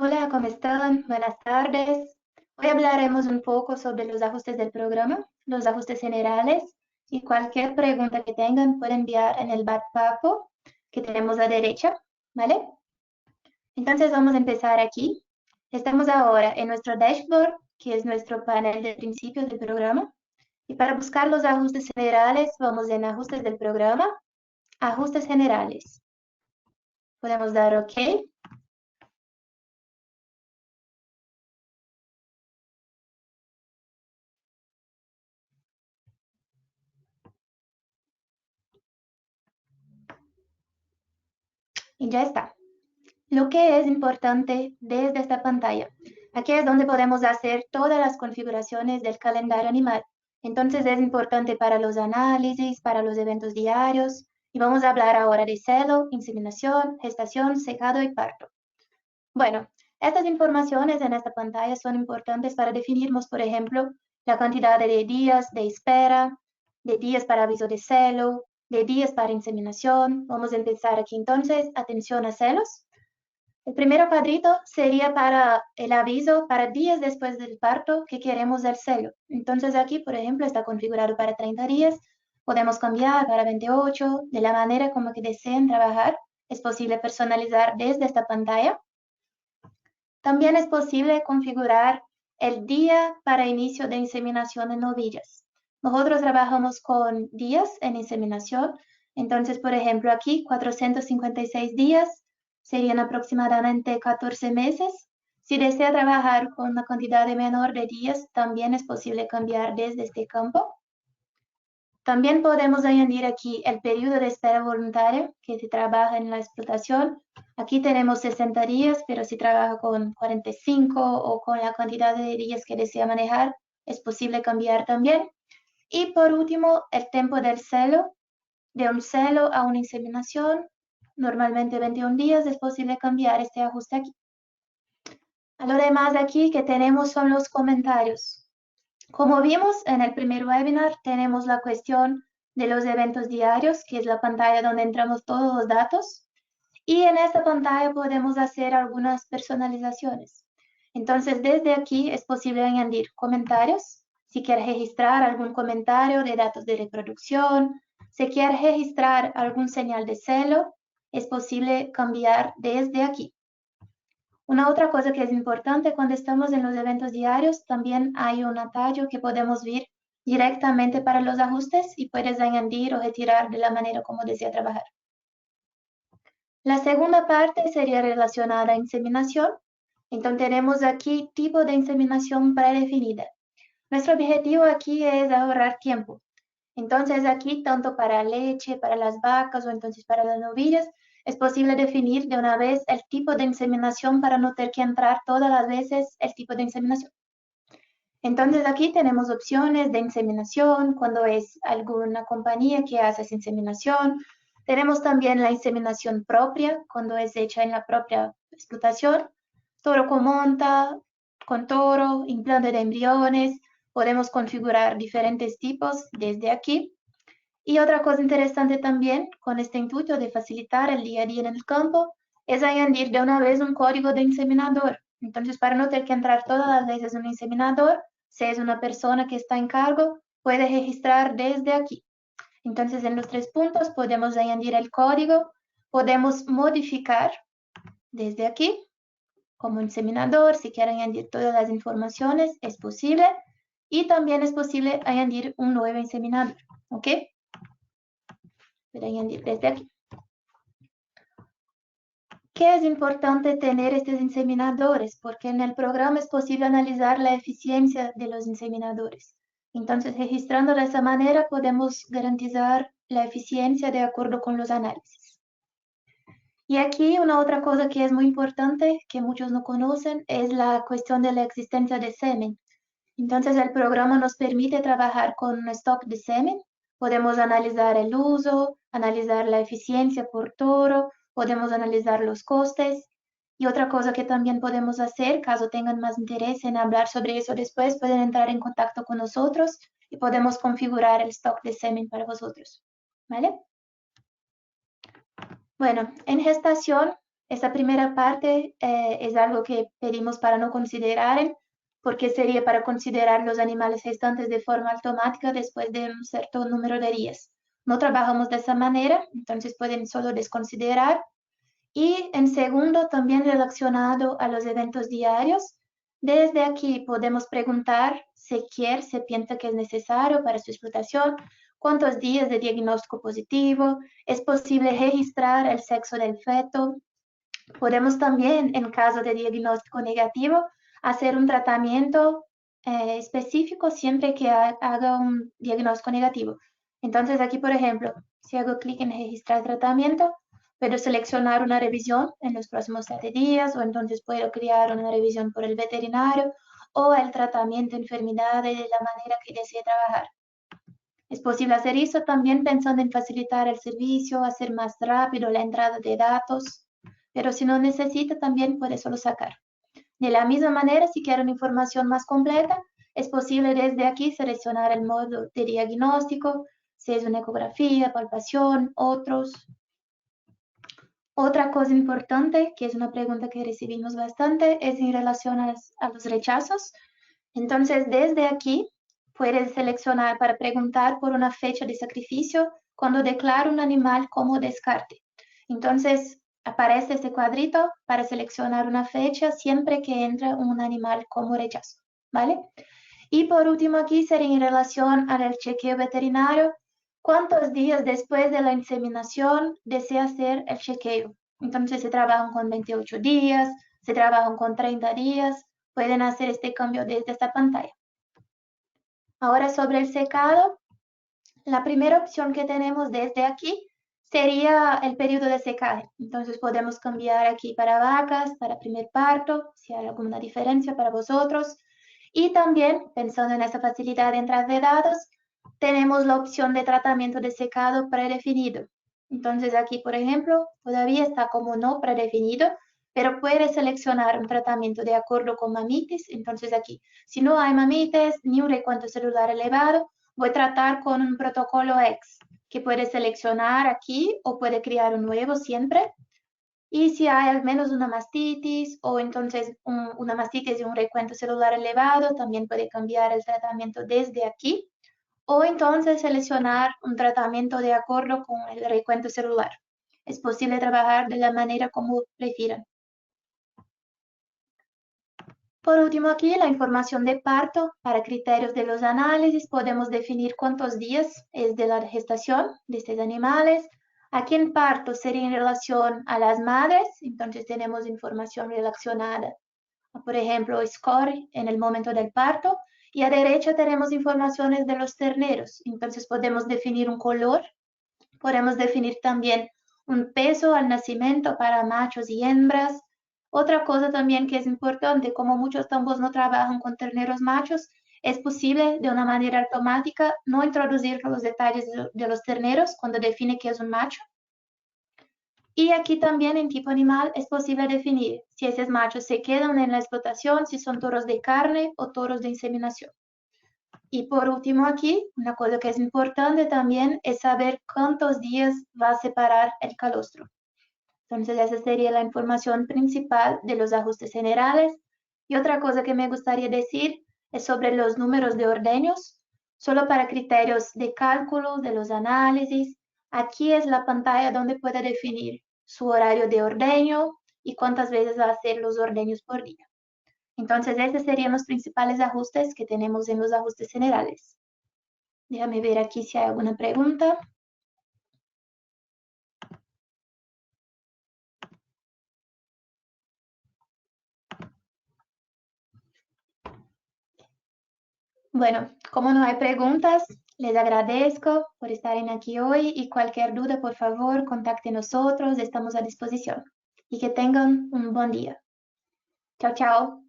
Hola, ¿cómo están? Buenas tardes. Hoy hablaremos un poco sobre los ajustes del programa, los ajustes generales y cualquier pregunta que tengan pueden enviar en el Papo que tenemos a la derecha, ¿vale? Entonces vamos a empezar aquí. Estamos ahora en nuestro dashboard, que es nuestro panel de principios del programa. Y para buscar los ajustes generales, vamos en ajustes del programa, ajustes generales. Podemos dar OK. Y ya está. Lo que es importante desde esta pantalla. Aquí es donde podemos hacer todas las configuraciones del calendario animal. Entonces es importante para los análisis, para los eventos diarios. Y vamos a hablar ahora de celo, inseminación, gestación, secado y parto. Bueno, estas informaciones en esta pantalla son importantes para definirnos, por ejemplo, la cantidad de días de espera, de días para aviso de celo, de días para inseminación. Vamos a empezar aquí entonces. Atención a celos. El primer cuadrito sería para el aviso para días después del parto que queremos el celo. Entonces aquí, por ejemplo, está configurado para 30 días. Podemos cambiar para 28, de la manera como que deseen trabajar. Es posible personalizar desde esta pantalla. También es posible configurar el día para inicio de inseminación en novillas. Nosotros trabajamos con días en inseminación. Entonces, por ejemplo, aquí 456 días serían aproximadamente 14 meses. Si desea trabajar con una cantidad menor de días, también es posible cambiar desde este campo. También podemos añadir aquí el periodo de espera voluntaria que se trabaja en la explotación. Aquí tenemos 60 días, pero si trabaja con 45 o con la cantidad de días que desea manejar, es posible cambiar también. Y por último, el tiempo del celo. De un celo a una inseminación, normalmente 21 días, es posible cambiar este ajuste aquí. Lo demás aquí que tenemos son los comentarios. Como vimos en el primer webinar, tenemos la cuestión de los eventos diarios, que es la pantalla donde entramos todos los datos. Y en esta pantalla podemos hacer algunas personalizaciones. Entonces, desde aquí es posible añadir comentarios. Si quiere registrar algún comentario de datos de reproducción, si quiere registrar algún señal de celo, es posible cambiar desde aquí. Una otra cosa que es importante cuando estamos en los eventos diarios, también hay un atallo que podemos ver directamente para los ajustes y puedes añadir o retirar de la manera como desea trabajar. La segunda parte sería relacionada a inseminación. Entonces tenemos aquí tipo de inseminación predefinida. Nuestro objetivo aquí es ahorrar tiempo. Entonces aquí, tanto para leche, para las vacas o entonces para las novillas, es posible definir de una vez el tipo de inseminación para no tener que entrar todas las veces el tipo de inseminación. Entonces aquí tenemos opciones de inseminación, cuando es alguna compañía que hace esa inseminación. Tenemos también la inseminación propia, cuando es hecha en la propia explotación. Toro con monta, con toro, implante de embriones. Podemos configurar diferentes tipos desde aquí. Y otra cosa interesante también con este intuito de facilitar el día a día en el campo es añadir de una vez un código de inseminador. Entonces, para no tener que entrar todas las veces un inseminador, si es una persona que está en cargo, puede registrar desde aquí. Entonces, en los 3 puntos podemos añadir el código, podemos modificar desde aquí como inseminador, si quiere añadir todas las informaciones, es posible. Y también es posible añadir un nuevo inseminador, ¿ok? Voy a añadir desde aquí. ¿Qué es importante tener estos inseminadores? Porque en el programa es posible analizar la eficiencia de los inseminadores. Entonces, registrando de esa manera, podemos garantizar la eficiencia de acuerdo con los análisis. Y aquí una otra cosa que es muy importante, que muchos no conocen, es la cuestión de la existencia de semen. Entonces, el programa nos permite trabajar con un stock de semen. Podemos analizar el uso, analizar la eficiencia por toro, podemos analizar los costes. Y otra cosa que también podemos hacer, caso tengan más interés en hablar sobre eso después, pueden entrar en contacto con nosotros y podemos configurar el stock de semen para vosotros. ¿Vale? Bueno, en gestación Esa primera parte es algo que pedimos para no considerar, porque sería para considerar los animales gestantes de forma automática después de un cierto número de días. No trabajamos de esa manera, entonces pueden solo desconsiderar. Y en segundo, también relacionado a los eventos diarios, desde aquí podemos preguntar si se piensa que es necesario para su explotación, cuántos días de diagnóstico positivo, es posible registrar el sexo del feto. Podemos también, en caso de diagnóstico negativo, hacer un tratamiento específico siempre que haga un diagnóstico negativo. Entonces aquí, por ejemplo, si hago clic en registrar tratamiento, puedo seleccionar una revisión en los próximos 7 días, o entonces puedo crear una revisión por el veterinario o el tratamiento de enfermedades de la manera que desee trabajar. Es posible hacer eso también pensando en facilitar el servicio, hacer más rápido la entrada de datos, pero si no necesita también puede solo sacar. De la misma manera, si quiere una información más completa, es posible desde aquí seleccionar el modo de diagnóstico, si es una ecografía, palpación, otros. Otra cosa importante, que es una pregunta que recibimos bastante, es en relación a los rechazos. Entonces, desde aquí, puedes seleccionar para preguntar por una fecha de sacrificio cuando declaro un animal como descarte. Entonces, aparece este cuadrito para seleccionar una fecha siempre que entra un animal como rechazo, ¿vale? Y por último aquí sería en relación al chequeo veterinario. ¿Cuántos días después de la inseminación desea hacer el chequeo? Entonces se trabajan con 28 días, se trabajan con 30 días, pueden hacer este cambio desde esta pantalla. Ahora sobre el secado, la primera opción que tenemos desde aquí sería el periodo de secaje. Entonces podemos cambiar aquí para vacas, para primer parto, si hay alguna diferencia para vosotros. Y también, pensando en esa facilidad de entrada de datos, tenemos la opción de tratamiento de secado predefinido. Entonces aquí, por ejemplo, todavía está como no predefinido, pero puede seleccionar un tratamiento de acuerdo con mamitis. Entonces aquí, si no hay mamitis ni un recuento celular elevado, voy a tratar con un protocolo X, que puede seleccionar aquí o puede crear un nuevo siempre. Y si hay al menos una mastitis o entonces una mastitis y un recuento celular elevado, también puede cambiar el tratamiento desde aquí. O entonces seleccionar un tratamiento de acuerdo con el recuento celular. Es posible trabajar de la manera como prefieran. Por último aquí, la información de parto. Para criterios de los análisis podemos definir cuántos días es de la gestación de estos animales. Aquí en parto sería en relación a las madres, entonces tenemos información relacionada, por ejemplo, score en el momento del parto. Y a derecha tenemos informaciones de los terneros, entonces podemos definir un color, podemos definir también un peso al nacimiento para machos y hembras. Otra cosa también que es importante, como muchos tambos no trabajan con terneros machos, es posible de una manera automática no introducir los detalles de los terneros cuando define que es un macho. Y aquí también en tipo animal es posible definir si esos machos se quedan en la explotación, si son toros de carne o toros de inseminación. Y por último aquí, una cosa que es importante también es saber cuántos días va a separar el calostro. Entonces esa sería la información principal de los ajustes generales. Y otra cosa que me gustaría decir es sobre los números de ordeños, solo para criterios de cálculo de los análisis. Aquí es la pantalla donde puede definir su horario de ordeño y cuántas veces va a hacer los ordeños por día. Entonces, esos serían los principales ajustes que tenemos en los ajustes generales. Déjame ver aquí si hay alguna pregunta. Bueno, como no hay preguntas, les agradezco por estar aquí hoy y cualquier duda, por favor, contacte nosotros, estamos a disposición. Y que tengan un buen día. Chao, chao.